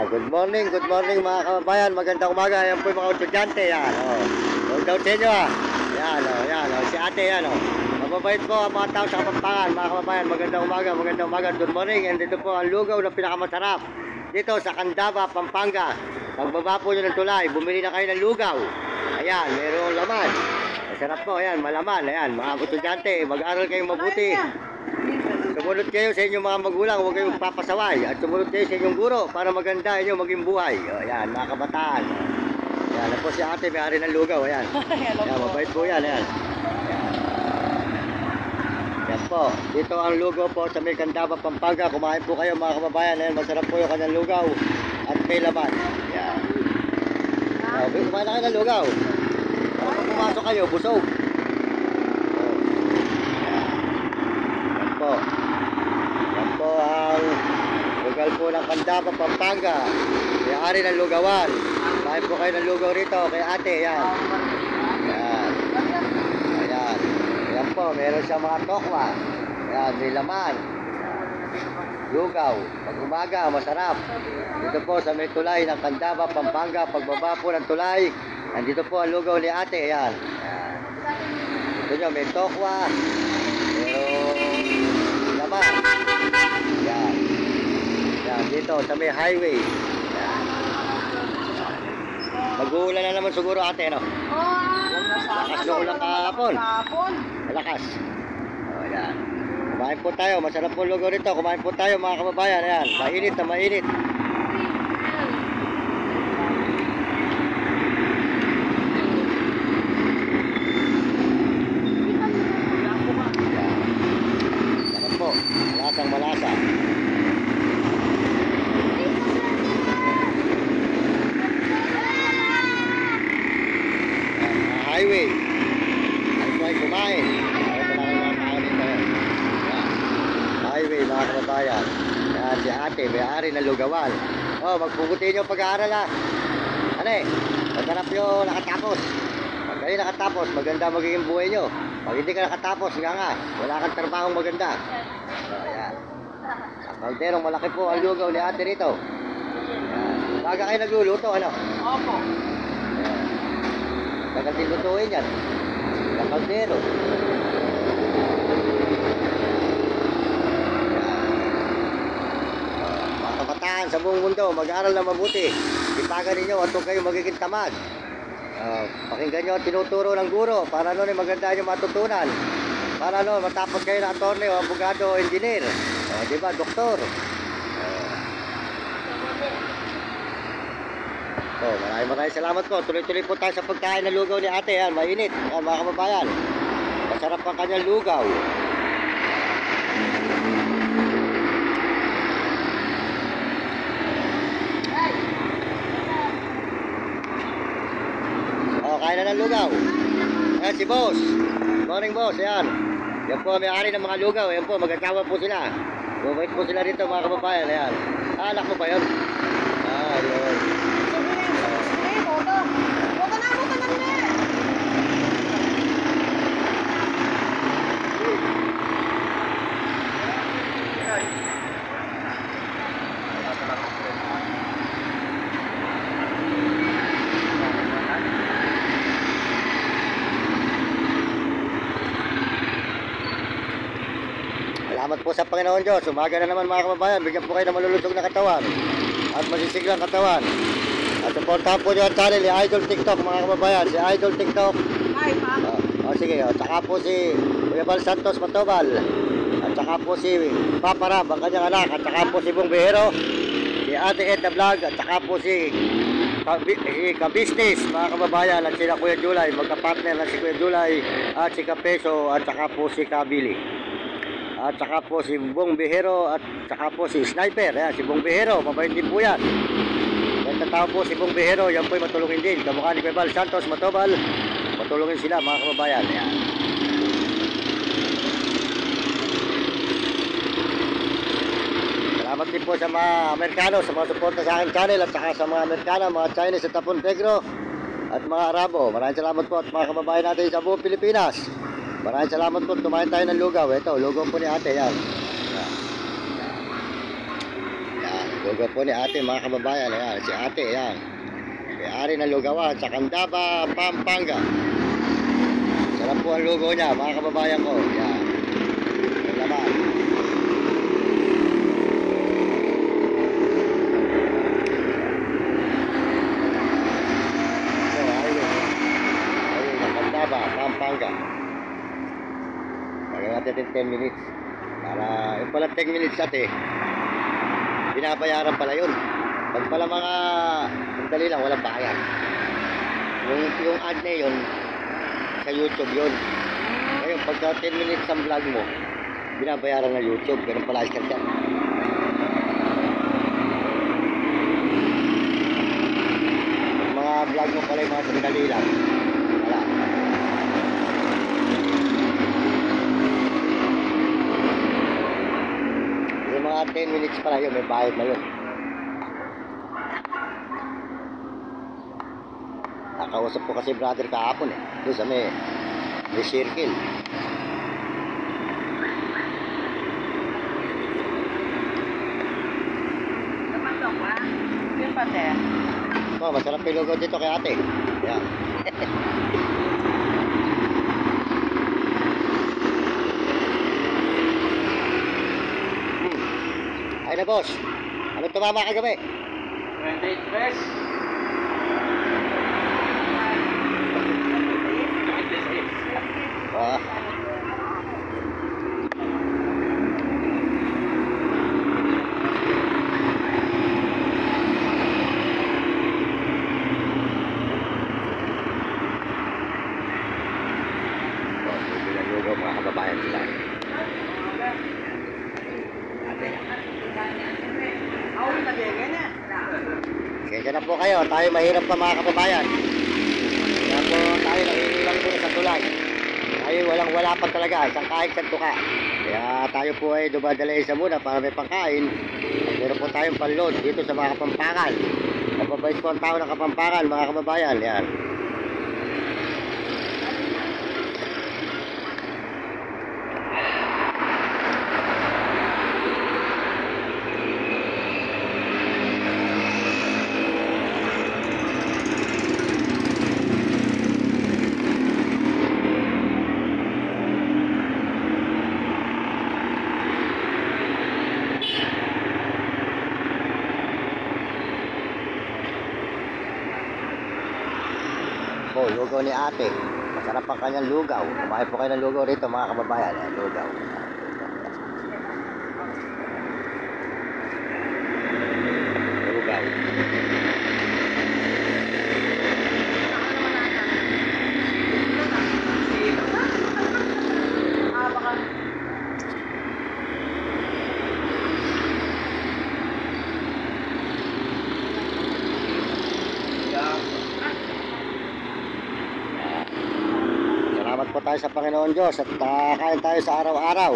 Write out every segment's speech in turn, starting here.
Good morning mga kababayan. Magandang umaga. Yan po yung mga estudyante. Yan, oh. Huwag daw sa inyo, ah. Yan, oh, yan, oh. Si ate, yan, oh. Mababait po ang mga tao sa Kapampangan, mga kababayan. Magandang umaga. Good morning. And dito po ang lugaw na pinakamasarap. Dito sa Candaba, Pampanga. Pagbaba po nyo ng tulay, bumili na kayo ng lugaw. Ayan, mayroong laman. Masarap po, ayan, malaman. Ayan, mga estudyante, mag-aral kayong mabuti. Sumunod kayo sa inyong mga magulang, huwag kayong papasaway. At sumunod kayo sa inyong guro para maganda inyo maging buhay. O, yan, mga kabataan. Yan, po si ate, may-ari ng lugaw. Ayan, yan, mabait po yan. Ayan. Yan po, dito ang lugaw po sa may Candaba, Pampanga. Kumain po kayo mga kababayan. Ayan, masarap po yung kanyang lugaw. At may laman. Yan. Kumain na kayo ng lugaw. Para pag pumasok kayo, busog. Yan po. Yan po ang lugar po ng Candaba, Pampanga. May-ari ng lugawan. Kumain po kayo ng lugaw rito kay ate. Yan. Yan. Ayan. Yan po, meron siya mga tokwa. Yan, may laman. Lugaw. Pag umaga, masarap. Dito po sa may tulay ng Candaba, Pampanga. Pagbaba po ng tulay, nandito po ang lugaw ni ate. Ayan. Ayan. Ito nyo, may tokwa. Merong laman. Ayan. Ayan, dito sa may highway. Ayan. Mag-uulan na naman siguro ate, no? Malakas na ulan kahapon. Malakas. O, ayan. Kumain po tayo, masarap po lugaw rito. Kumain po tayo mga kababayan. Ayan, mainit na mainit. Ayan po, malasang malasa. Highway. Ano po ay kumain. Highway mga kababayan. Yan si ate, may-ari ng lugawan. Oh, magpugutin nyo pag-aaral, ha. Ano eh, masarap nyo nakatapos. Pag kayo nakatapos, maganda magiging buhay nyo. Pag hindi ka nakatapos, nga, wala kang trabahong maganda. So, yan. Sa kalderong malaki po ang lugaw ni ate rito. Yan. Baga kayo nagluluto, ano? Opo. Yan. Tagal din lutuin yan. Sa kaldero. Sa buong mundo, mag-aaral na mabuti. Ipagan ninyo at huwag kayo magiging tamad. Pakinggan nyo ang tinuturo ng guro para ano maganda nyo matutunan. Para ano, matapos kayo na attorney o abogado o engineer. Diba, doktor. Maraming salamat po. Tuloy-tuloy po tayo sa pagkain ng lugaw ni ate. Yan, mainit. Yan, mga kababayan. Masarap ang kanyang lugaw. Kain na ng lugaw. Ayan si boss. Morning boss. Ayan. Yan po may-ari ng mga lugaw. Ayan po, mag-asawa po sila. Bumait po sila rito mga kababayan. Ayan. Anak mo ba yun? Yun. Salamat po sa Panginoon Diyos. Umaga na naman mga kababayan. Bigyan po kayo ng malulusog na katawan at masisiglang katawan. At supportahan po nyo ang channel ni Idol TikTok mga kababayan. Si Idol TikTok. Hi, Papa. Sige. Tsaka po si Kuya Bal Santos Matobal. At tsaka po si Papa Rab, ang kanyang anak. At tsaka po si Bong Bihero. Si Ate Ed na Vlog. At tsaka po si Ka-Business mga kababayan. At sila Kuya Julay. Magka-partner na si Kuya Julay. At si Ka-Peso. At tsaka po si Kabili. At saka po si Bong Bihero at saka po si Sniper. Ayan, si Bong Bihero, mabait din po yan. Kaya tao po si Bong Bihero, yan po ay matulungin din. Kamukha ni Kuya Santos Matobal, matulungin sila mga kababayan. Ayan. Salamat din po sa mga Amerikano, sa mga suporta sa aking channel at saka sa mga Amerikano, mga Chinese at Tapon Negro at mga Arabo. Maraming salamat po at mga kababayan natin sa buong Pilipinas. Maraming salamat po. Tumain tayo ng lugaw. Ito, lugaw po ni ate. Yan. Yan. Lugaw po ni ate mga kababayan. Ayan, si ate, ayan. May-ari ng lugawan sa Candaba, Pampanga. Sarap po ang lugaw niya mga kababayan ko. Ayan. Ang laman. So, ayun ang Candaba, Pampanga. Lagyan natin 10 minutes. Para, yung pala 10 minutes ate. Binabayaran pala yun. Pag pala mga sandali lang, walang bayad. Yung ad na yun, sa YouTube yun. Ngayon, pagka 10 minutes ang vlog mo, binabayaran ng YouTube. Ganun pala iskal yan. Yung mga vlog mo pala yung mga sandali lang. Wala. Yung mga 10 minutes pala yun, may bayad na yun. Nakausap ko kasi brother kahapon eh. Doon sa may circle. Namantok ba? Yung pate. Oh, masarap yung lugaw dito kay ate. Yan. Ay na boss. Anong tumama kagabi? 23. Ah. Lugaw mga kababayan sila. Kaya na po kayo, tayo mahirap pa mga kababayan. Kaya po tayo nangingilang po sa tulay. Tayo walang wala pa talaga, isang kahit sa tuka. Kaya tayo po ay dumadala isa muna para may pangkain. Meron po tayong panload dito sa mga Kapampangan. Napabait po ang tao ng Kapampangan mga kababayan. Yan. Po, lugaw ni ate. Masarap ang kanyang lugaw. Kumain po kayo ng lugaw rito mga kababayan. Ayan, lugaw. Lugaw. Baka Salamat po tayo sa Panginoon Diyos at kain tayo sa araw-araw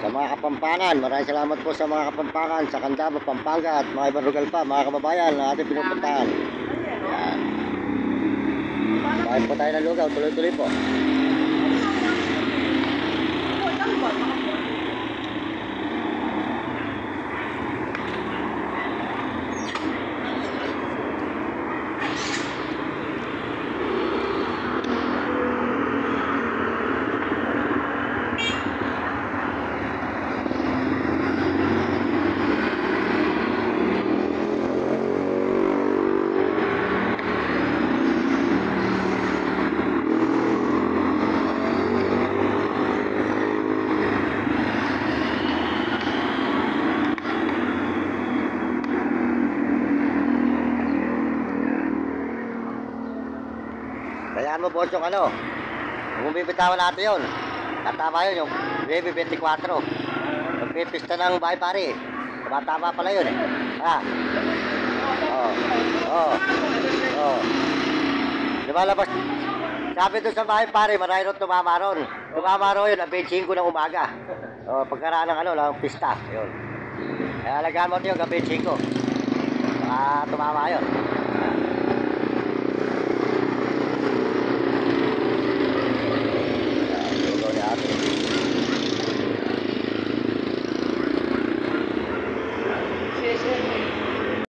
sa mga Kapampangan. Maraming salamat po sa mga Kapampangan sa Candaba, Pampanga at mga ibang lugar pa mga kababayan na ating pinupuntahan. Yan. Kain po tayo ng lugaw, tuloy-tuloy po. Kayaan mo boss yung ano, kung bibitawan natin yun, tatama yun yung Baby 24. Magpipista ng bahay pare, tumatama pala yun eh. Ha? Oo. Lumalabas. Sabi doon sa bahay pare, marami ron tumama ron. Tumama ron yun, ang 25 ng umaga. Pagkaraan ng ano, lang pista. Yun. Kaya alagaan mo ito yung gabi 5. Tumama yun.